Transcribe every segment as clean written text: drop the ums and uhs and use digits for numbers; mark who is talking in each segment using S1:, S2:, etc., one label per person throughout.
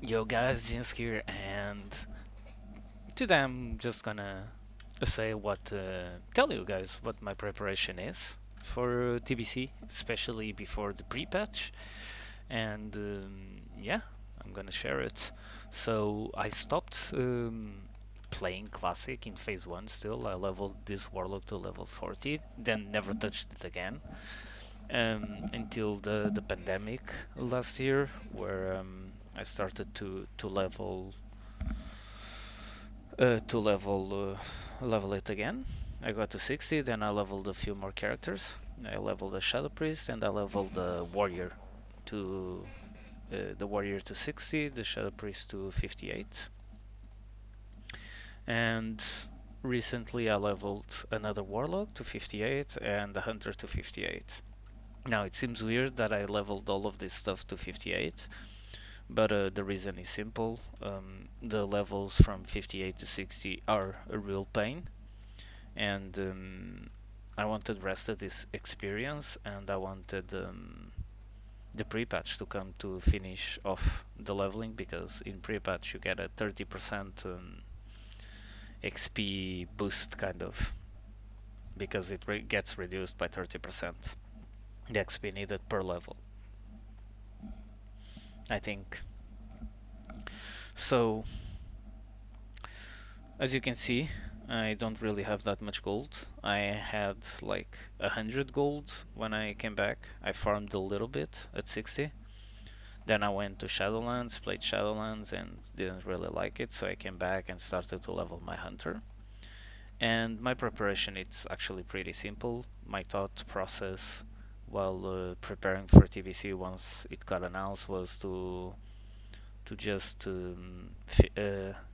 S1: Yo guys, Jins here, and today I'm just gonna tell you guys what my preparation is for TBC, especially before the pre-patch, and yeah, I'm gonna share it. So I stopped playing Classic in Phase 1 still. I leveled this Warlock to level 40, then never touched it again until the pandemic last year, where I started to level it again. I got to 60, then I leveled a few more characters. I leveled the Shadow Priest and I leveled the Warrior to 60, the Shadow Priest to 58. And recently I leveled another Warlock to 58 and the Hunter to 58. Now it seems weird that I leveled all of this stuff to 58, but the reason is simple. The levels from 58 to 60 are a real pain, and I wanted rest of this experience, and I wanted the pre-patch to come to finish off the leveling, because in pre-patch you get a 30% XP boost kind of, because it gets reduced by 30% the XP needed per level, I think. So as you can see, I don't really have that much gold. I had like 100 gold when I came back. I farmed a little bit at 60. Then I went to Shadowlands, played Shadowlands, and didn't really like it, so I came back and started to level my hunter. And my preparation, it's actually pretty simple. My thought process while preparing for TBC once it got announced was to just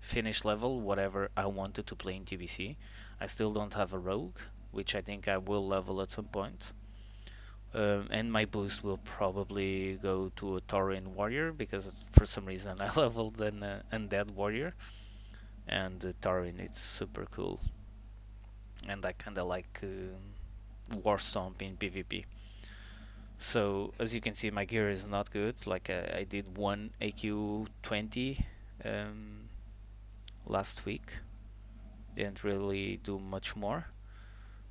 S1: finish level whatever I wanted to play in TBC. I still don't have a rogue, which I think I will level at some point. And my boost will probably go to a Taurian warrior, because for some reason I leveled an undead warrior, and Taurian it's super cool, and I kinda like war stomp in PvP. So as you can see, my gear is not good. Like I did one AQ 20 um, last week. Didn't really do much more.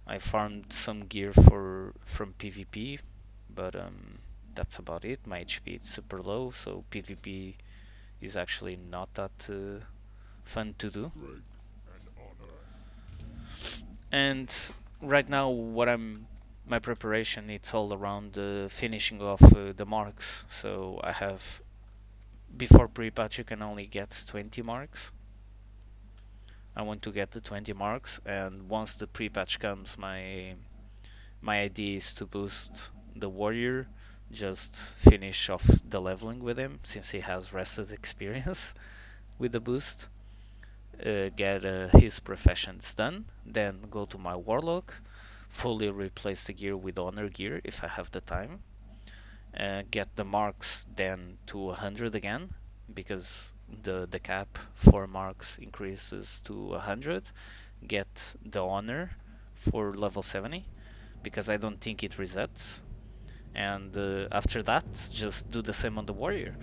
S1: I farmed some gear from PvP, but that's about it. My HP is super low, so PvP is actually not that fun to do. And right now, my preparation, it's all around finishing off the marks. So I have, before pre-patch you can only get 20 marks. I want to get the 20 marks, and once the pre-patch comes, my idea is to boost the warrior, just finish off the leveling with him since he has rested experience with the boost, get his professions done, then go to my warlock, fully replace the gear with honor gear if I have the time, get the marks then to 100 again, because the cap for marks increases to 100, get the honor for level 70, because I don't think it resets, and after that just do the same on the warrior.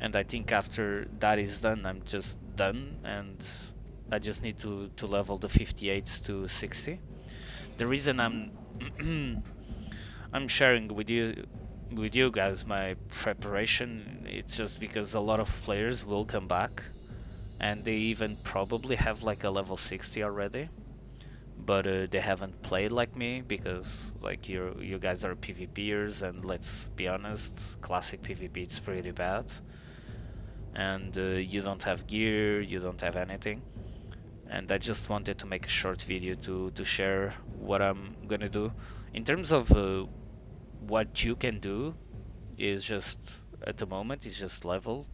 S1: And I think after that is done, I'm just done, and I just need to level the 58s to 60. The reason I'm sharing with you guys my preparation, it's just because a lot of players will come back, and they even probably have like a level 60 already, but they haven't played like me, because like you guys are PvPers, and let's be honest, classic PvP it's pretty bad, and you don't have gear, you don't have anything. And I just wanted to make a short video to share what I'm gonna do. In terms of what you can do, is just, at the moment, is just level,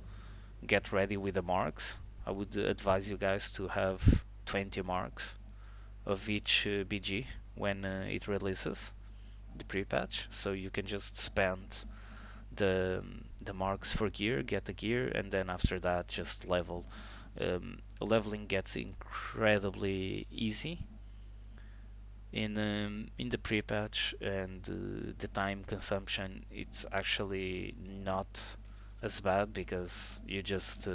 S1: get ready with the marks. I would advise you guys to have 20 marks of each BG when it releases the pre-patch, so you can just spend the marks for gear, get the gear, and then after that just level. Leveling gets incredibly easy in the pre-patch, and the time consumption, it's actually not as bad because you just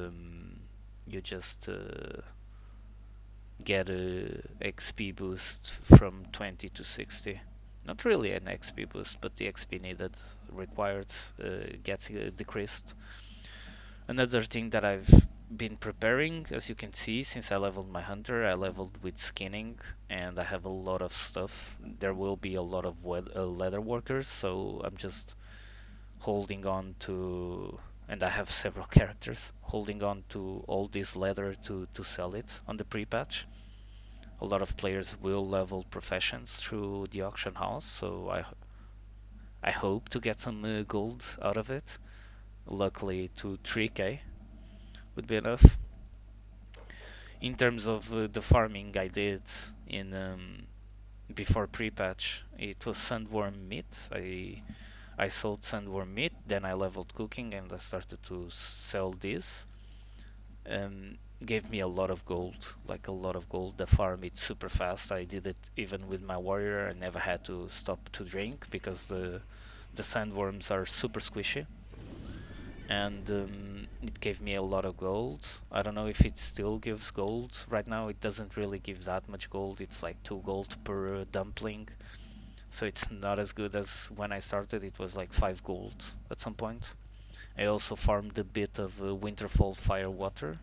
S1: get a XP boost from 20 to 60. Not really an XP boost, but the XP needed required gets decreased. Another thing that I've been preparing, as you can see, since I leveled my hunter, I leveled with skinning, and I have a lot of stuff. There will be a lot of leather workers, so I'm just holding on to, and I have several characters, holding on to all this leather to sell it on the pre-patch. A lot of players will level professions through the auction house, so I hope to get some gold out of it. Luckily, to 3k would be enough. In terms of the farming I did in before pre-patch, it was sandworm meat. I sold sandworm meat, then I leveled cooking and I started to sell this. Gave me a lot of gold, like a lot of gold. The farm it's super fast. I did it even with my warrior. I never had to stop to drink because the sandworms are super squishy, and it gave me a lot of gold. I don't know if it still gives gold. Right now it doesn't really give that much gold. It's like 2 gold per dumpling, so it's not as good as when I started. It was like 5 gold at some point. I also farmed a bit of Winterfall Fire Water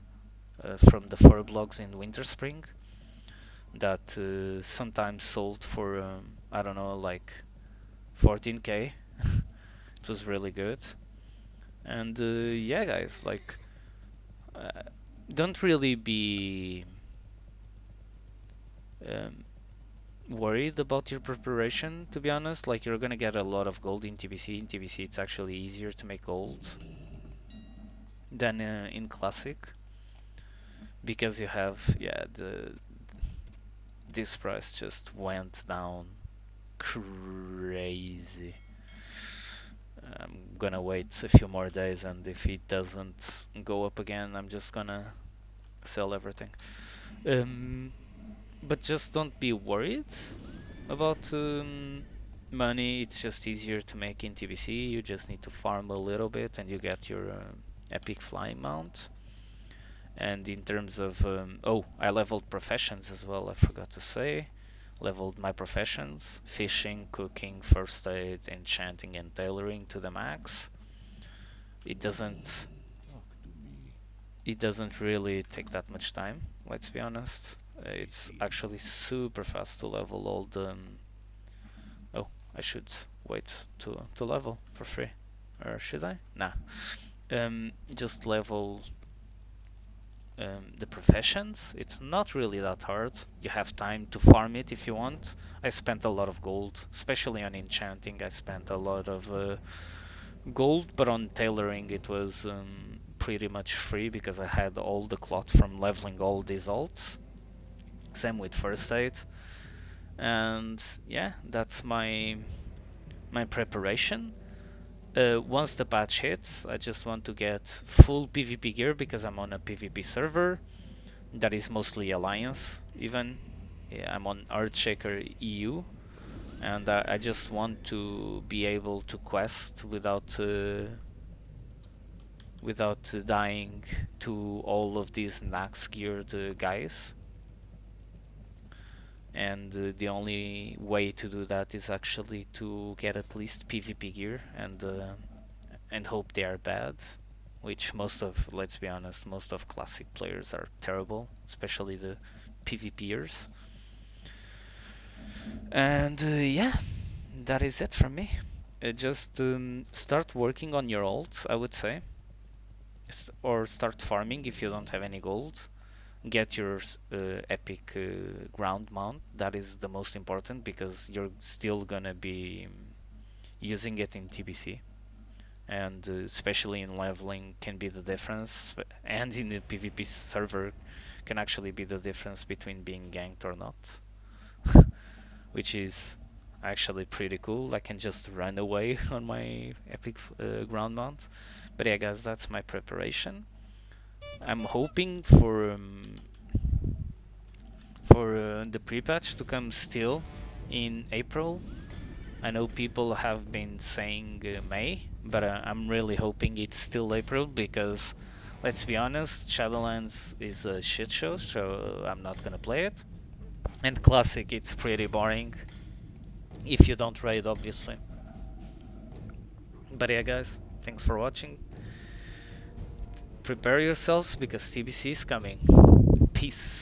S1: from the fur blogs in Winter Spring that sometimes sold for I don't know, like 14k. It was really good. And yeah, guys, like uh, don't really be um, worried about your preparation, to be honest. Like, you're gonna get a lot of gold in TBC. In TBC it's actually easier to make gold than in classic, because you have, yeah, this price just went down crazy. I'm gonna wait a few more days, and if it doesn't go up again, I'm just gonna sell everything. Um, but just don't be worried about money. It's just easier to make in TBC. You just need to farm a little bit and you get your epic flying mount. And in terms of oh, I leveled professions as well, I forgot to say. Leveled my professions: fishing, cooking, first aid, enchanting and tailoring to the max. It doesn't really take that much time, let's be honest. It's actually super fast to level all the oh, I should wait to level for free, or should I? Nah. Just level the professions. It's not really that hard. You have time to farm it if you want. I spent a lot of gold, especially on enchanting. I spent a lot of gold, but on tailoring it was pretty much free because I had all the cloth from leveling all these alts. Same with first aid. And yeah, that's my preparation. Once the patch hits, I just want to get full PvP gear because I'm on a PvP server that is mostly Alliance. Even yeah, I'm on Earthshaker EU, and I just want to be able to quest without dying to all of these Nax geared guys. And the only way to do that is actually to get at least PvP gear and hope they are bad, which most of, let's be honest, most of classic players are terrible, especially the PvPers. And yeah, that is it from me. Just start working on your ults, I would say, or start farming if you don't have any gold. Get your epic ground mount. That is the most important because you're still gonna be using it in TBC, and especially in leveling can be the difference, and in the PvP server can actually be the difference between being ganked or not, which is actually pretty cool. I can just run away on my epic ground mount. But yeah, guys, that's my preparation. I'm hoping for the pre-patch to come still in April, I know people have been saying May, but I'm really hoping it's still April because, let's be honest, Shadowlands is a shit show, so I'm not gonna play it. And Classic, it's pretty boring if you don't raid, obviously. But yeah, guys, thanks for watching. Prepare yourselves because TBC is coming. Peace.